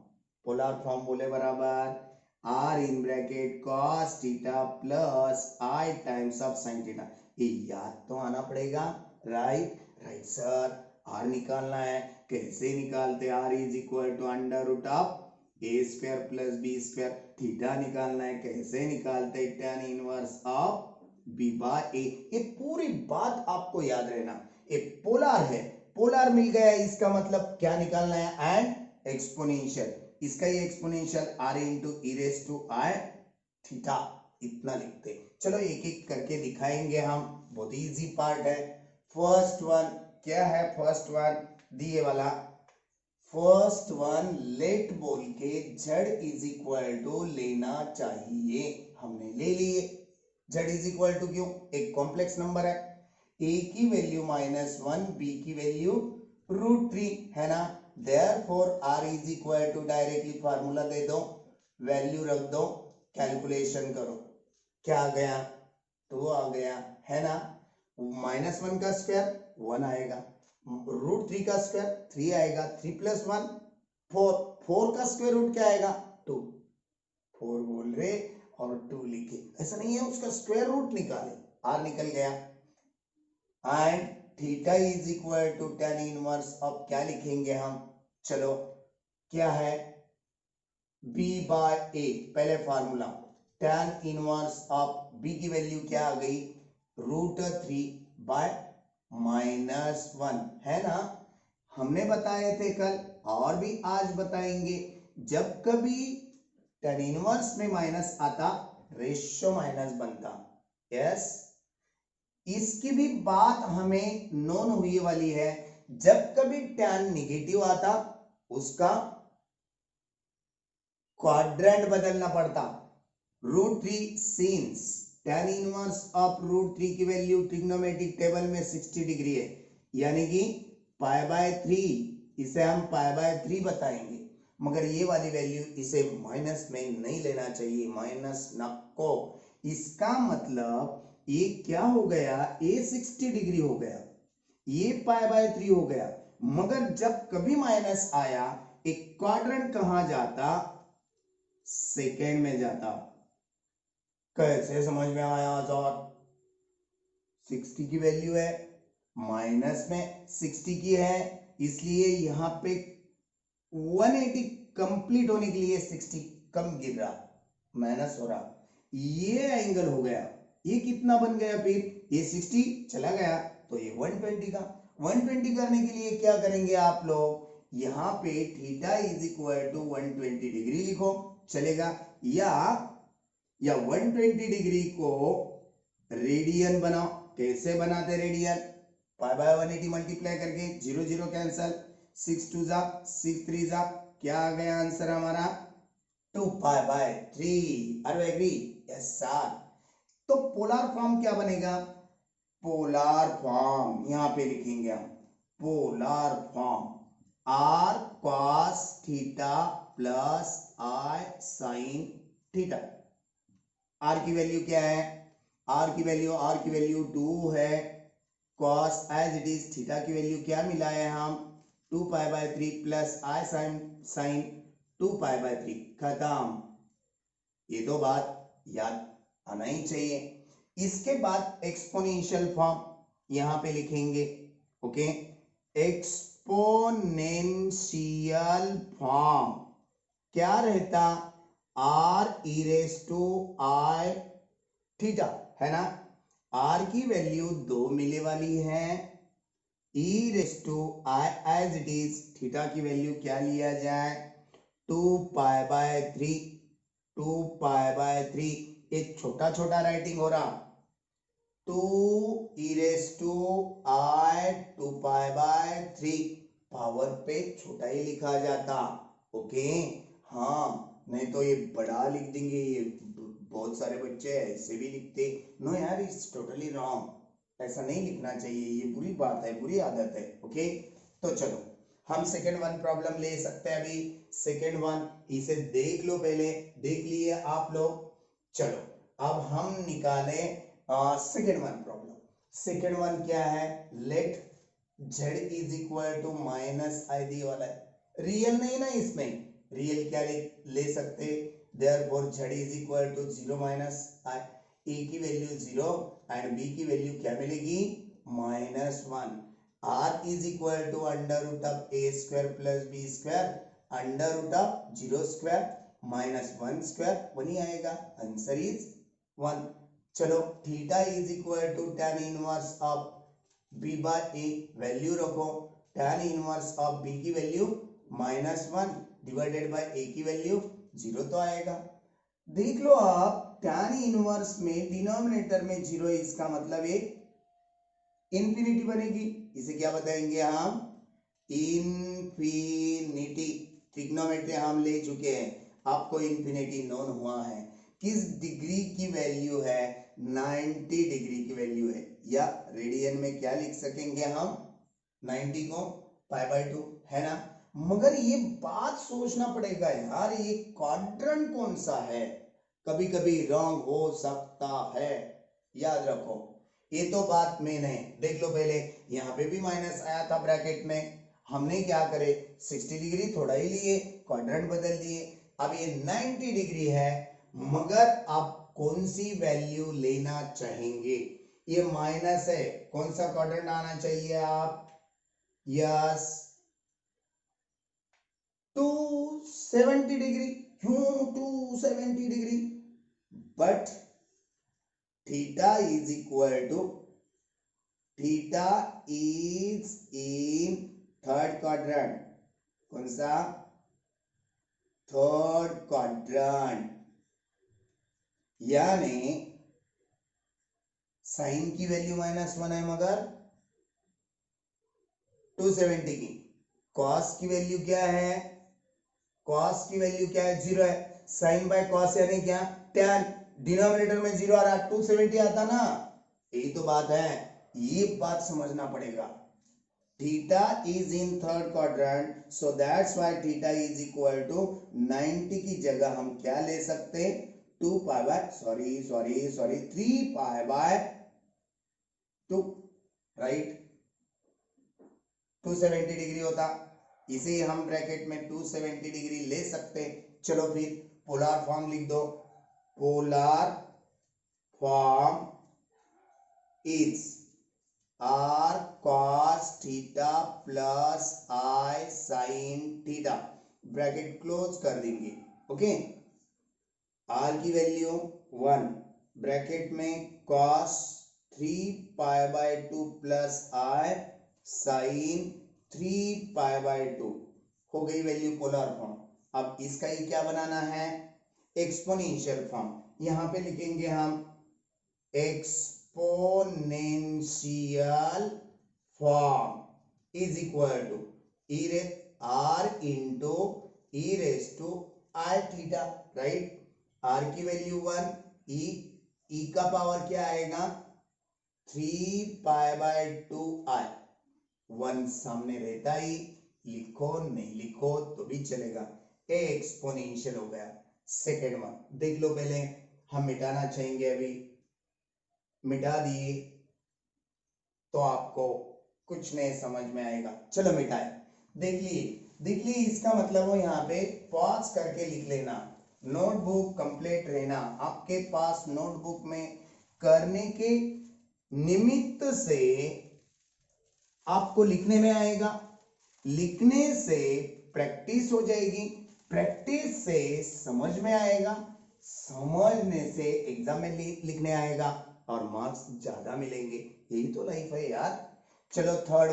Polar form बोले बराबर r in bracket cos theta plus i times of sin theta. ये याद तो आना पड़ेगा, राइट? Right sir. r निकालना है, कैसे निकालते? r is equal to under root of A square plus B square. Theta निकालना है, कैसे निकालते? tan inverse of b by a। ये पूरी बात आपको याद रहना। ये पोलर है, पोलर मिल गया, इसका मतलब क्या निकालना है? एंड एक्सपोनेंशियल, इसका ये exponential r into E raise to I theta, इतना लिखते। चलो एक एक करके दिखाएंगे हम, बहुत इजी पार्ट है। फर्स्ट वन क्या है? फर्स्ट वन दिए वाला, फर्स्ट वन लेट बोल के z इज इक्वल टू लेना चाहिए, हमने ले लिए। z इज इक्वल टू क्यों? एक कॉम्प्लेक्स नंबर है, a की वैल्यू -1, b की वैल्यू √3 है ना? Therefore r is equal to, directly formula दे दो, वैल्यू रख दो, कैलकुलेशन करो, क्या आ गया? 2 आ गया, है ना? -1 का स्क्वायर 1 आएगा, √3 का स्क्वायर 3 आएगा, 3 + 1 4, 4 का स्क्वायर रूट क्या आएगा? 2। 4 बोल रहे और 2 लिखे, ऐसा नहीं है उसका स्क्वायर रूट निकाले, r निकल गया। And theta is equal to tan inverse, अब क्या लिखेंगे हम? चलो क्या है? b बाय a, पहले formula tan inverse of b की वैल्यू क्या आ गई? √3 बाय -1, है ना? हमने बताए थे कल और भी आज बताएंगे, जब कभी tan इनवर्स में माइनस आता रेशियो माइनस बनता। यस, इसकी भी बात हमें नोन हुई वाली है, जब कभी tan निगेटिव आता उसका क्वाड्रेंट बदलना पड़ता। √3 सिंस tan इनवर्स ऑफ √3 की वैल्यू ट्रिग्नोमेट्रिक टेबल में 60 डिग्री है, यानी कि π/3, इसे हम π/3 बताएंगे, मगर ये वाली वैल्यू इसे माइनस में नहीं लेना चाहिए, माइनस नको। इसका मतलब ये क्या हो गया? ये 60 डिग्री हो गया, ये π/3 हो गया, मगर जब कभी माइनस आया एक क्वाड्रेंट कहां जाता? सेकेंड में जाता। कैसे समझ में आया आजाद? 60 की वैल्यू है, माइनस में 60 की है, इसलिए यहां पे 180 कंप्लीट होने के लिए 60 कम गिर रहा, माइनस हो रहा, ये एंगल हो गया। ये कितना बन गया फिर? ये 60 चला गया तो ये 120 का। 120 करने के लिए क्या करेंगे आप लोग? यहां पे theta is equal to 120 degree लिखो, चलेगा? या 120 डिग्री को रेडियन बनाओ। कैसे बनाते रेडियन? पाई बाय 180 मल्टीप्लाई करके, 0 0 कैंसल, 6 2 जा 6 3 जा, क्या आ गया आंसर हमारा? 2 pi by 3। Are you agree? Yes sir. तो पोलर फॉर्म क्या बनेगा? पोलर फॉर्म यहां पे लिखेंगे हम, polar form r cos theta plus i sine theta. R की वैल्यू क्या है? आर की वैल्यू 2 है, cos as it is, theta की वैल्यू क्या मिला है हम? 2 pi by 3 plus i sine 2 pi by 3, खत्म। ये तो बात याद आना ही चाहिए। इसके बाद एक्सपोनेंशियल फॉर्म यहां पे लिखेंगे, ओके? एक्सपोनेंशियल फॉर्म क्या रहता? R e raise to I theta, है ना? आर की वैल्यू 2 मिलने वाली है, e raise to i as it is, theta की वैल्यू क्या लिया जाए? 2 पाई बाय 3, 2 पाई बाय 3, एक छोटा छोटा राइटिंग हो रहा, 2 e raise to i 2 pi by 3, power पे छोटा ही लिखा जाता, ओके? हाँ, नहीं तो ये बड़ा लिख देंगे, ये बहुत सारे बच्चे ऐसे भी लिखते। नो यार, इट्स टोटली रॉन्ग, ऐसा नहीं लिखना चाहिए, ये बुरी बात है, बुरी आदत है, ओके? तो चलो हम सेकेंड वन प्रॉब्लम ले सकते हैं। अभी सेकेंड वन, इसे देख लो, पहले देख लिए आप लोग। चलो अब हम निकाले second one problem. Second one क्या है? Let z is equal to minus i दी वाला है, रियल नहीं ना, इसमें रियल क्या ले सकते? Therefore z is equal to 0 minus i, a की वैल्यू 0 एंड b की वैल्यू क्या मिलेगी? -1। r is equal to under root of a square plus b square under root of 0 square minus 1 square, वही आएगा, answer is 1। चलो theta is equal to tan inverse of b by a, value रखो, tan inverse of b की value -1 divided bye a की value 0 तो आएगा। देख लो आप, tan इनवर्स में डिनोमिनेटर में 0, इसका मतलब एक इंफिनिटी बनेगी। इसे क्या बताएंगे हम? इंफिनिटी। ट्रिग्नोमेट्री हम ले चुके हैं, आपको इंफिनिटी नोन हुआ है। किस डिग्री की वैल्यू है? 90 डिग्री की वैल्यू है, या रेडियन में क्या लिख सकेंगे हम? 90 को पाई बाय 2, है ना? मगर ये बात सोचना पड़ेगा यार, ये क्वाड्रेंट कौन सा है? कभी कभी रॉन्ग हो सकता है, याद रखो। ये तो बात मेन है। देख लो पहले, यहाँ पे भी माइनस आया था ब्रैकेट में, हमने क्या करे? 60 डिग्री थोड़ा ही लिए, क्वाड्रेंट बदल दिए। अब ये 90 डिग्री है, मगर आप कौन सी वैल्यू लेना चाहेंगे? ये माइनस है, कौन सा क्वाड्रेंट आना चाहिए आप? Yes, 270 degree. क्यों 270 degree? But theta is equal to, theta is in third quadrant. कौन सा? Third quadrant. यानी साइन की वैल्यू -1 है, मगर 270 की। कॉस की वैल्यू क्या है? कॉस की वैल्यू क्या है? 0 है। साइन बाय कॉस यानी क्या? tan। डिनोमिनेटर में 0 आ रहा, 270 आता ना, यही तो बात है, ये बात समझना पड़ेगा। Theta is in third quadrant, so that's why theta is equal to 90 की जगह हम क्या ले सकते? 2 pi by 3 pi by 2, right? 270 degree होता, इसे हम ब्रैकेट में 270 डिग्री ले सकते। चलो फिर पोलर फॉर्म लिख दो, polar form is r cos theta plus i sin theta, bracket close कर देंगे। ओके, r की वैल्यू 1, ब्रैकेट में cos 3π/2 प्लस i sin 3π/2 हो गई वैल्यू पोलर फॉर्म। अब इसका ही क्या बनाना है, एक्सपोनेंशियल फॉर्म। यहां पे लिखेंगे हम exponential form is equal to r into e raise to i theta, right. r की वैल्यू 1, e का पावर क्या आएगा 3π/2i, 1 सामने रहता ही, लिखो नहीं लिखो तो भी चलेगा, एक्सपोनेंशियल हो गया। सेकेंड वन देख लो, पहले हम मिटाना चाहेंगे, अभी मिटा दिए तो आपको कुछ नहीं समझ में आएगा। चलो मिटाए, देख लिए इसका मतलब हो यहाँ पे पॉज करके लिख लेना, नोटबुक कंप्लीट रहना आपके पास। नोटबुक में करने के निमित्त से आपको लिखने में आएगा, लिखने से प्रैक्टिस हो जाएगी, प्रैक्टिस से समझ में आएगा, समझने से एग्जाम में लिखने आएगा और मार्क्स ज्यादा मिलेंगे। यही तो लाइफ है यार। चलो थर्ड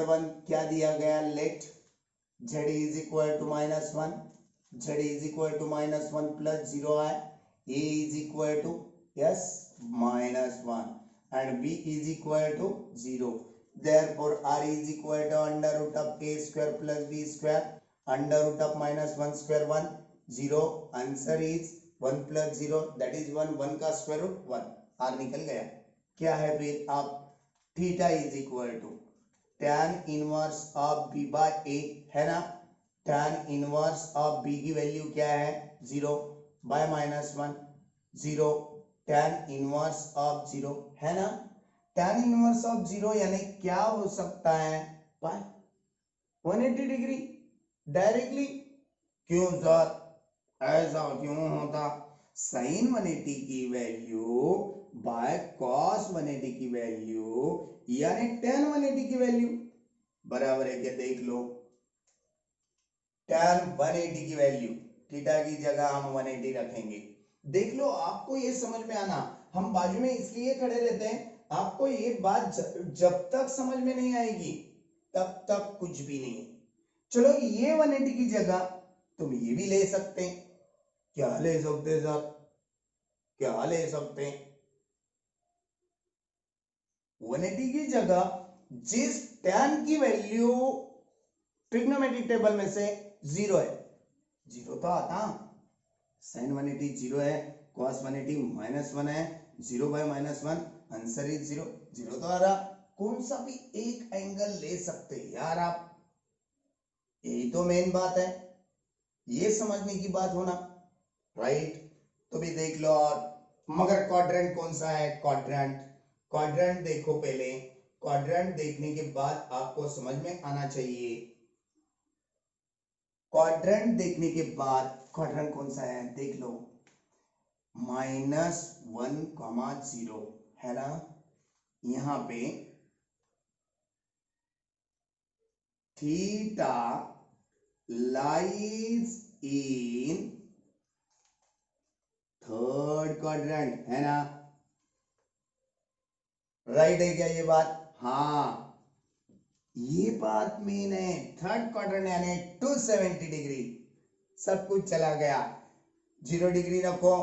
वन क्या दिया गया, let z is equal to -1, z is equal to -1 plus 0i, a is equal to yes -1 and b is equal to 0. Therefore r is equal to under root of a square plus b square under root of -1 square 1 0. Answer is 1 plus 0 that is 1, 1 का square root 1, r निकल गया। क्या है फिर, आप theta is equal to tan inverse of b by a है ना, tan inverse of b की वैल्यू क्या है 0 बाय -1 0, tan इनवर्स ऑफ 0 है ना, tan इनवर्स ऑफ 0 यानी क्या हो सकता है, बाय 180 डिग्री डायरेक्टली। क्यों सर, ऐसा क्यों होता, sin 180 की वैल्यू बाय cos 180 की वैल्यू यानी tan 180 की वैल्यू बराबर है क्या, देख लो tan 180 की वैल्यू, थीटा की जगह हम 180 रखेंगे। देख लो, आपको ये समझ में आना, हम बाजू में इसलिए खड़े रहते हैं, आपको ये बात जब तक समझ में नहीं आएगी तब तक कुछ भी नहीं। चलो ये 180 की जगह तुम ये भी ले सकते हैं, क्या ले सकते हैं सर, क्या ले सकते हैं, 180 की जगह जिस tan की वैल्यू ट्रिग्नोमेट्रिक टेबल में से 0 है, 0 तो आता, sin 180 0 है, cos 180 -1 है, 0 बाय -1 आंसर इज 0, 0 तो आ रहा। कौन सा भी एक एंगल ले सकते यार आप, यही तो मेन बात है, ये समझने की बात होना, राइट। तो भी देख लो, और मगर क्वाड्रेंट कौन सा है, क्वाड्रेंट देखो, पहले क्वाड्रेंट देखने के बाद आपको समझ में आना चाहिए, क्वाड्रेंट देखने के बाद क्वाड्रेंट कौन सा है देख लो, -1,0 है ना, यहां पे थीटा लाइज इन थर्ड क्वाड्रेंट है ना, राइट है क्या ये बात, हाँ ये बात मेन है, थर्ड क्वाड्रेंट यानी 270 डिग्री, सब कुछ चला गया, 0 डिग्री नको,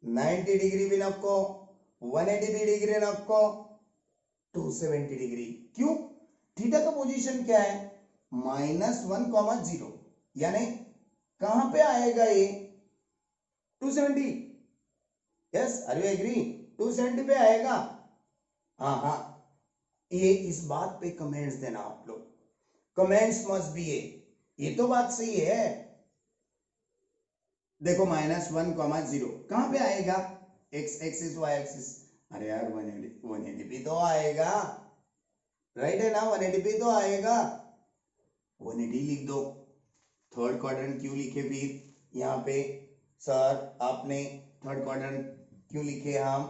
90 डिग्री भी नको, 180 डिग्री नको, 270 डिग्री। क्यों, थीटा का पोजीशन क्या है -1,0, यानी कहां पे आएगा ये 270, यस आर यू एग्री, 270 पे आएगा, हाँ हाँ, ये इस बात पे कमेंट्स देना आप लोग, कमेंट्स मस्ट बी ये तो बात सही है। देखो -1,0 कहां पे आएगा, x एक्सिस y एक्सिस, अरे यार 180 पे तो आएगा, राइट है ना, 180 पे तो आएगा, 180 लिख दो। थर्ड क्वाड्रेंट क्यों लिखे फिर यहाँ पे, सर आपने थर्ड क्वाड्रेंट क्यों लिखे हम?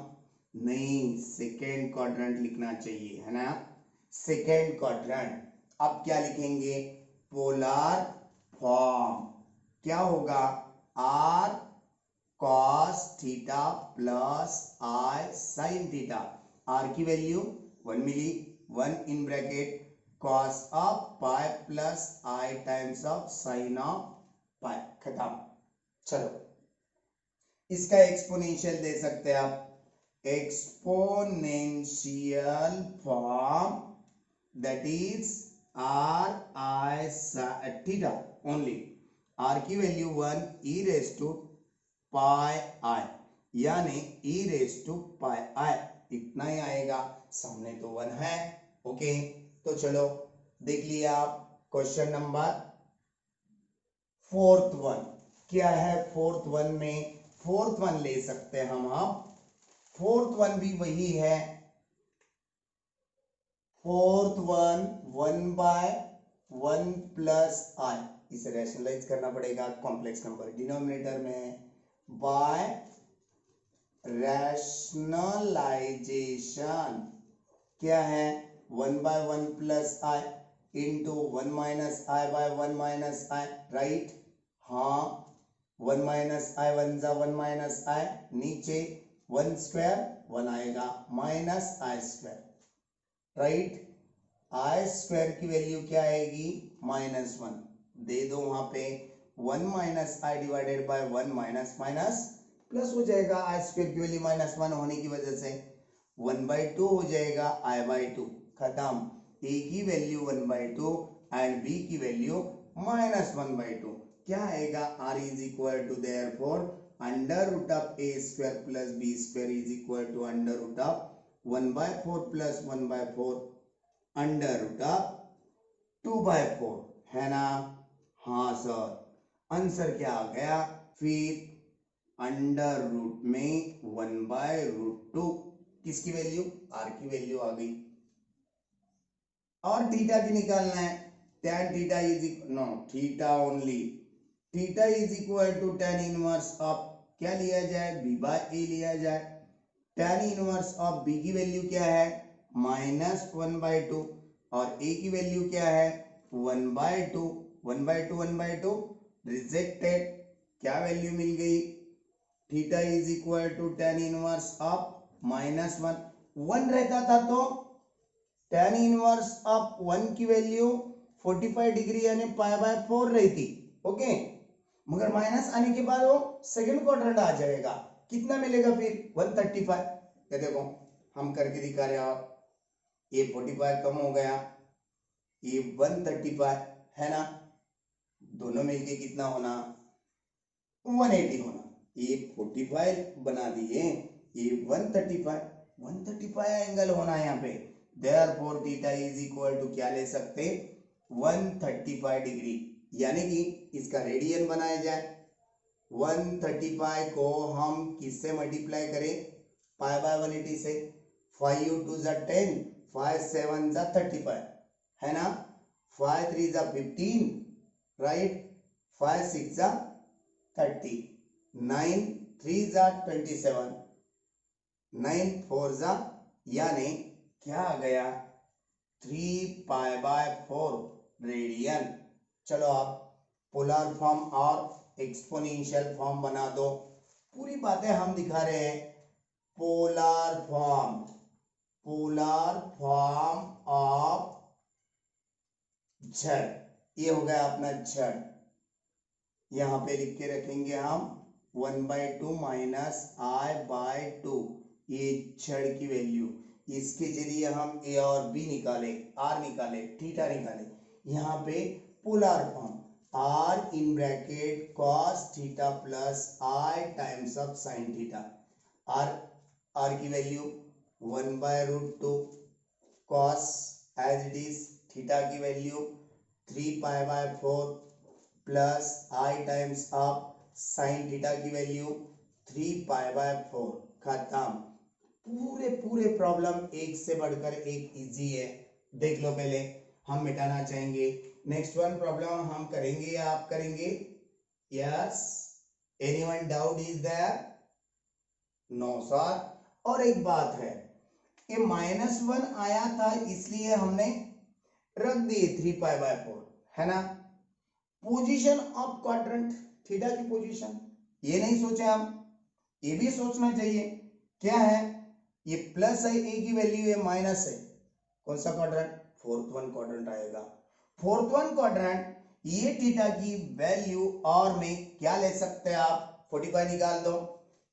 नहीं, सेकेंड क्वाड्रेंट लिखना चाहिए, है ना, सेकेंड क्वाड्रेंट। अब क्या लिखेंगे? Polar form. क्या होगा? R cos theta plus i sine theta. R की वैल्यू 1 मिली, 1 in bracket cos of pi plus I times of sine of pi. खत्म। चलो, इसका एक्सपोनेंशियल दे सकते हैं आप, exponential form, that is r I theta only। r की value 1 e raise to pi i, यानी e raise to pi i, इतना ही आएगा। सामने तो 1 है। ओके, तो चलो देख लिया आप। क्वेश्चन नंबर फोर्थ वन क्या है? फोर्थ वन में फोर्थ वन ले सकते हैं हम। अब फोर्थ वन भी वही है, फोर्थ वन 1/1 प्लस आई। इसे रैशनलाइज करना पड़ेगा, कॉम्प्लेक्स नंबर डिनोमिनेटर में, बाय रैशनलाइजेशन। क्या है? 1/1 प्लस आई इंटू 1 माइनस आई बाय 1 माइनस आई, राइट? हाँ, 1 माइनस आई 1 जा 1 माइनस आई, नीचे 1 स्क्वायर 1 आएगा माइनस आई स्क्वायर, राइट? आई स्क्वायर की वैल्यू क्या आएगी? -1 दे दो वहां पे, 1 minus I divided by 1 minus minus plus हो जाएगा। आई स्क्वायर की वैल्यू -1 होने की वजह से 1/2 हो जाएगा i/2। खत्म। a की वैल्यू 1/2 एंड b की वैल्यू -1/2। क्या आएगा? r is equal to therefore under root of a square plus b square is equal to under root of 1/4 plus 1/4 under root of 2/4, है ना? हाँ सर, आंसर क्या आ गया? फिर अंडर रूट में 1/√2, किसकी वैल्यू? आर की वैल्यू आ गई। और थीटा की निकालना है, tan theta is no theta only, theta is equal to tan inverse of, क्या लिया जाए? b/a लिया जाए। tan इनवर्स ऑफ b की वैल्यू क्या है? -1/2 और a की वैल्यू क्या है? 1/2। 1/2 रिजेक्टेड। क्या वैल्यू मिल गई? Theta is equal to tan inverse of -1। 1 रहता था तो tan इनवर्स ऑफ 1 की वैल्यू 45 डिग्री यानी π/4 रहती। ओके, मगर माइनस आने के बाद वो सेकंड क्वाड्रेंट आ जाएगा। कितना मिलेगा फिर? 135। ये देखो हम करके दिखा रहे हैं आप, ये 45 कम हो गया, ये 135 है ना, दोनों मिलके कितना होना? 180 होना। ये 45 बना दिए, ये 135 एंगल होना यहाँ पे। Therefore theta is equal to क्या ले सकते? 135 डिग्री, यानी कि इसका रेडियन बनाया जाए। 135 को हम किससे मल्टीप्लाई करें? π/180 से। 5 × 2 = 10, 5 × 7 = 35, है ना? 5 × 3 = 15, राइट? 5 × 6 = 30, 9 × 3 = 27, 9 × 4 = यानी क्या आ गया? 3π/4 रेडियन। चलो आप पोलर फॉर्म और एक्सपोनेंशियल फॉर्म बना दो। पूरी बातें हम दिखा रहे हैं। पोलर फॉर्म ऑफ z, ये हो गया अपना z। यहां पे लिख के रखेंगे हम 1/2 माइनस i/2, ये z की वैल्यू। इसके जरिए हम a और b निकाले, r निकाले, थीटा निकाले। यहाँ पे polar form r in bracket cos theta plus i times of sin theta. r की value 1/√2 cos as it is, theta की value 3π/4 plus i times of sin theta की value 3π/4। खत्म। पूरे प्रॉब्लम एक से बढ़कर एक इजी है। देख लो, पहले हम मिटाना चाहेंगे। नेक्स्ट वन प्रॉब्लम हम करेंगे या आप करेंगे? Yes, anyone doubt is there? 9 7। और एक बात है, ये -1 आया था इसलिए हमने रख दिए 3π/4, है ना। पोजीशन ऑफ क्वाड्रेंट, थीटा की पोजीशन, ये नहीं सोचे हम, ये भी सोचना चाहिए। क्या है, ये प्लस है, ए की वैल्यू है, माइनस है, कौन सा क्वाड्रेंट, फोर्थ वन क्वाड्रेंट आएगा। फोर्थ वन क्वाड्रेंट, ये थीटा की वैल्यू और में क्या ले सकते हैं आप, 45 निकाल दो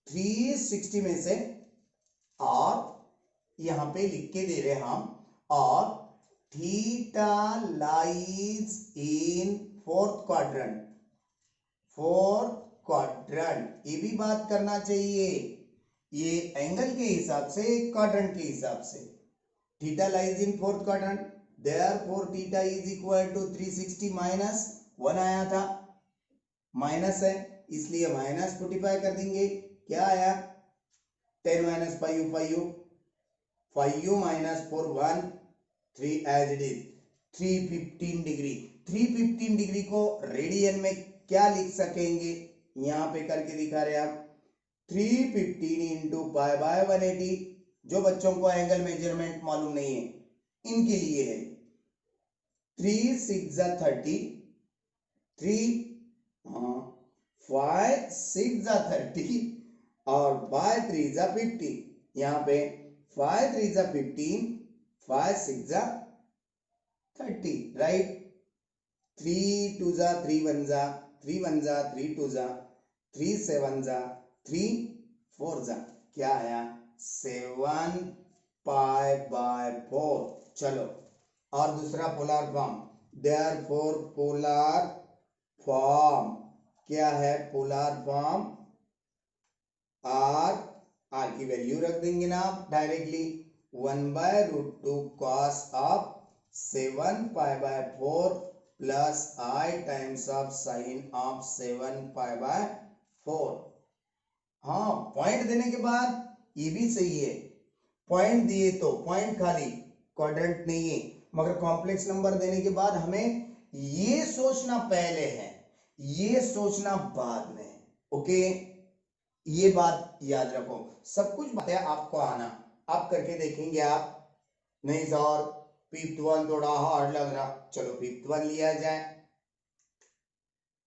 360 में से, और यहां पे लिख के दे रहे हम, और theta lies in fourth quadrant, fourth quadrant, ये भी बात करना चाहिए, ये एंगल के हिसाब से, क्वाड्रेंट के हिसाब से। Theta lies in fourth quadrant, therefore theta is equal to 360 -1 आया था, माइनस है इसलिए -45 कर देंगे। क्या आया, 10 - 5u 5u 5u - 4 1 3 as it is 315 degree. 315 degree को रेडियन में क्या लिख सकेंगे, यहां पे करके दिखा रहे आप, 315 इंटू π/180। जो बच्चों को एंगल मेजरमेंट मालूम नहीं है इनके लिए है, 3 6 30, 3 5 6 30 और बाय 3 50। यहाँ पे 5 3 15, 5 6 30, राइट। 3 2 3 1 3 1 3 2 3 7 3 4 क्या आया, 7π/4। चलो, और दूसरा polar form, therefore polar form क्या है, पोलर फॉर्म आर की वैल्यू रख देंगे ना आप directly, 1/√2 cos of 7π/4 plus I times of sine of 7π/4। हाँ, पॉइंट देने के बाद ये भी सही है, पॉइंट दिए तो पॉइंट खाली, क्वाड्रेंट नहीं है, मगर कॉम्प्लेक्स नंबर देने के बाद हमें ये सोचना पहले है, ये सोचना बाद में। ओके, ये बात याद रखो, सब कुछ बातें आपको आना, आप करके देखेंगे आप, नहीं सर फिफ्थ वन थोड़ा हार्ड लग रहा, चलो फिफ्थ वन लिया जाए।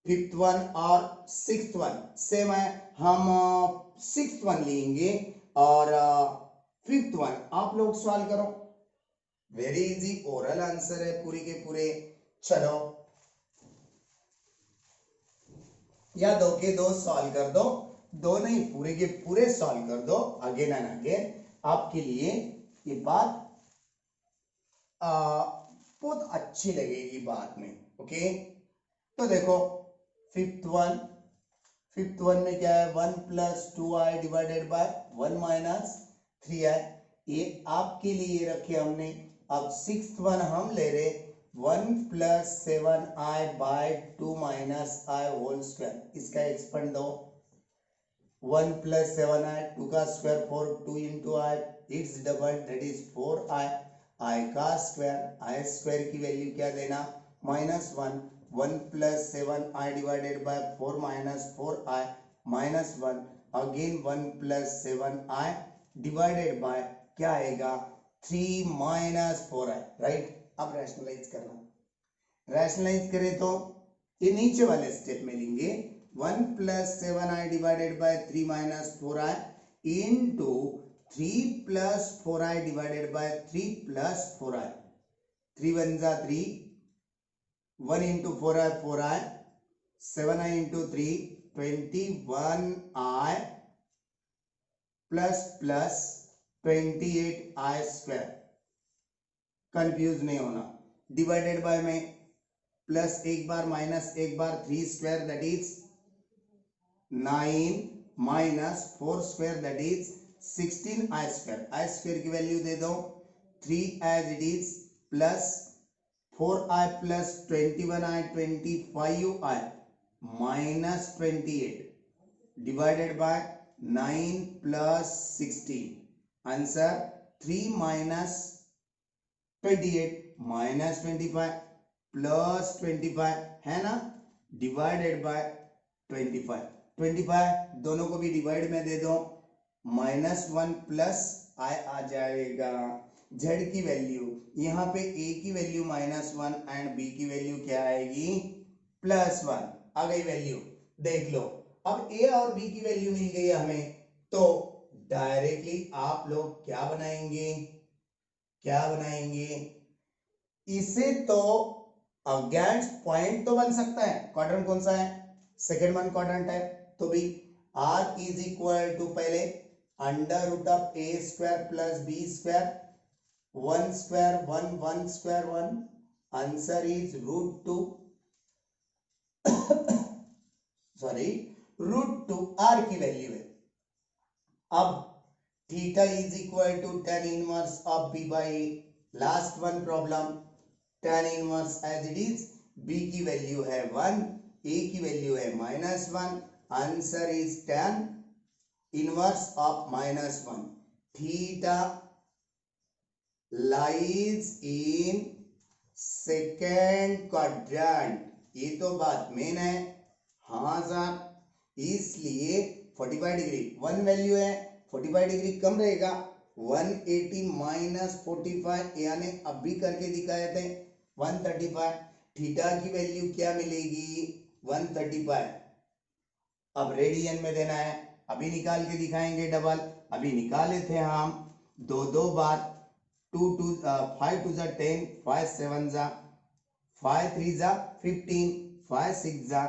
फिफ्थ वन और सिक्स्थ वन सेम है, हम सिक्स्थ वन लेंगे और फिफ्थ वन आप लोग सॉल्व करो, वेरी इजी, ओरल आंसर है पूरे के पूरे। चलो, या 2 के 2 सॉल्व कर दो, 2 नहीं पूरे के पूरे सॉल्व कर दो, अगेन एंड अगेन, आपके लिए ये बात बहुत अच्छी लगेगी बाद में। ओके, तो देखो फिफ्थ वन में क्या है, 1 + 2i डिवाइडेड बाय 1 - 3i, ये आपके लिए रखे हमने। अब सिक्स्थ वन हम ले रहे 1 + 7i/2 - i होल स्क्वायर, इसका एक्सपेंड दो, 1 + 7i 2 का square 4, 2 × i, it's double that is 4i, i का स्क्वायर, i स्क्वायर की वैल्यू क्या देना, -1, 1 + 7i divided by 4 - 4i -1, again 1 + 7i divided by क्या आएगा, 3 - 4i, राइट। अब रैशनलाइज करना, रैशनलाइज करें तो ये नीचे वाले स्टेप में लेंगे, 1 + 7i divided by 3 - 4i into 3 + 4i divided by 3 + 4i, 3 1 3, 1 × 4i 4i, 7i × 3 21i plus 28i square, confuse नहीं होना, डिवाइडेड बाय में प्लस एक बार माइनस एक बार, 3 square that is 9 - 4 square that is 16i square, i square की value दे दो 3 as it is, plus 4i plus 21i 25i -28 divided by 9 + 16, answer 3 - 28 -25 plus 25 है ना, डिवाइडेड बाय 25 दोनों को भी डिवाइड में दे दो, -1 प्लस आई आ जाएगा। z की वैल्यू यहाँ पे a की वैल्यू -1 एंड b की वैल्यू क्या आएगी +1 आ गई वैल्यू। देख लो अब a और b की वैल्यू मिल गई हमें, तो डायरेक्टली आप लोग क्या बनाएंगे इसे तो अगेंस्ट पॉइंट तो बन सकता है। क्वाड्रेंट कौन सा है सेकेंड वन क्वाड्रेंट है, तो भी r इज इक्वल टू पहले √a² plus b² 1² 1 1² 1 answer is √2 sorry √2 r की वैल्यू है। अब theta is equal to tan inverse of b by a। Last one problem tan inverse as it is, b की value है 1, a की value है -1, answer is tan inverse of -1। Theta lies in second quadrant, ये तो बात main है। हाँ sir, इसलिए 45 डिग्री 1 वैल्यू है, 45 डिग्री कम रहेगा 180 माइनस 45 यानी अभी करके दिखाए थे 135। थीटा की वैल्यू क्या मिलेगी 135। अब रेडियन में देना है, अभी निकाल के दिखाएंगे डबल। अभी निकाले थे हम दो बार 5 2 जा 10 5 7 जा 5 3 जा 15 5 6 जा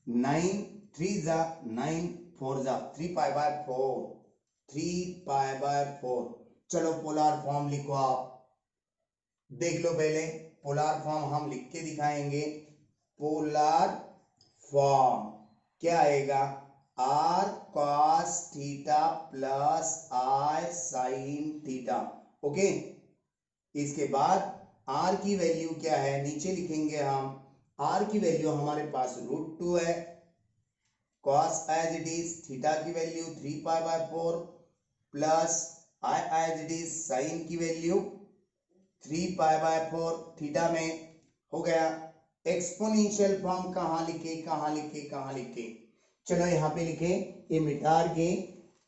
9 3 जा 9 4 जा 3 पाई बाय 4। चलो पोलर फॉर्म लिखो आप, देख लो पहले पोलर फॉर्म हम लिख के दिखाएंगे। पोलर फॉर्म क्या आएगा r cos theta plus i sin theta. Okay, इसके बाद r की वैल्यू क्या है नीचे लिखेंगे हम। r की वैल्यू हमारे पास √2 है, cos as it is theta की value 3 pi by 4 plus i as it is sin की वैल्यू 3 पाई बाय 4 थीटा में हो गया। एक्सपोनेंशियल फॉर्म कहाँ लिखे चलो यहाँ पे लिखे, ये मिटार के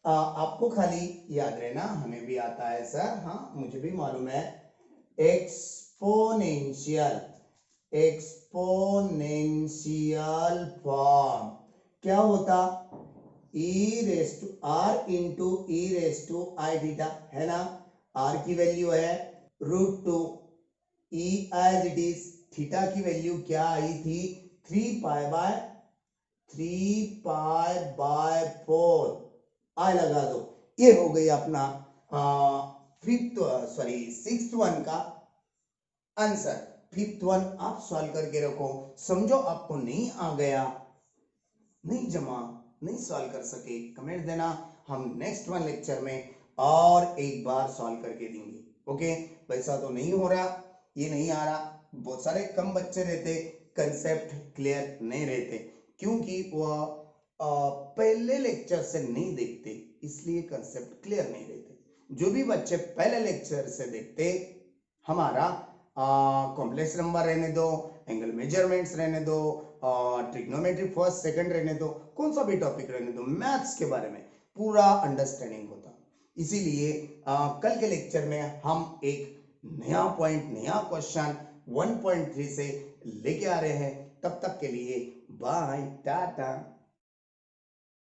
आपको खाली याद रहना, हमें भी आता है सर, हाँ मुझे भी मालूम है। एक्सपोनेंशियल फॉर्म क्या होता r इंटू e⁻i थीटा है ना। r की वैल्यू है √2, e as it is theta की वैल्यू क्या आई थी 3 पाई बाय 4 आई लगा दो। ये हो गई अपना सिक्स्थ वन का आंसर। फिफ्थ वन आप सॉल्व करके रखो, समझो आपको नहीं आ गया, नहीं सॉल्व कर सके कमेंट देना, हम नेक्स्ट वन लेक्चर में और एक बार सॉल्व करके देंगे। ओके, वैसा तो नहीं हो रहा, ये नहीं आ रहा, बहुत सारे कम बच्चे रहते कंसेप्ट क्लियर नहीं रहते, क्योंकि वह पहले लेक्चर से नहीं देखते, इसलिए कंसेप्ट क्लियर नहीं रहते। जो भी बच्चे पहले लेक्चर से देखते, हमारा कॉम्प्लेक्स नंबर रहने दो, एंगल मेजरमेंट्स रहने दो, ट्रिग्नोमेट्री फर्स्ट सेकंड रहने दो, कौन सा भी टॉपिक रहने दो, मैथ्स के बारे में पूरा अंडरस्टैंडिंग होता। इसीलिए कल के लेक्चर में हम एक नया पॉइंट, नया क्वेश्चन 1.3 से लेके आ रहे हैं। तब तक के लिए बाय टाटा।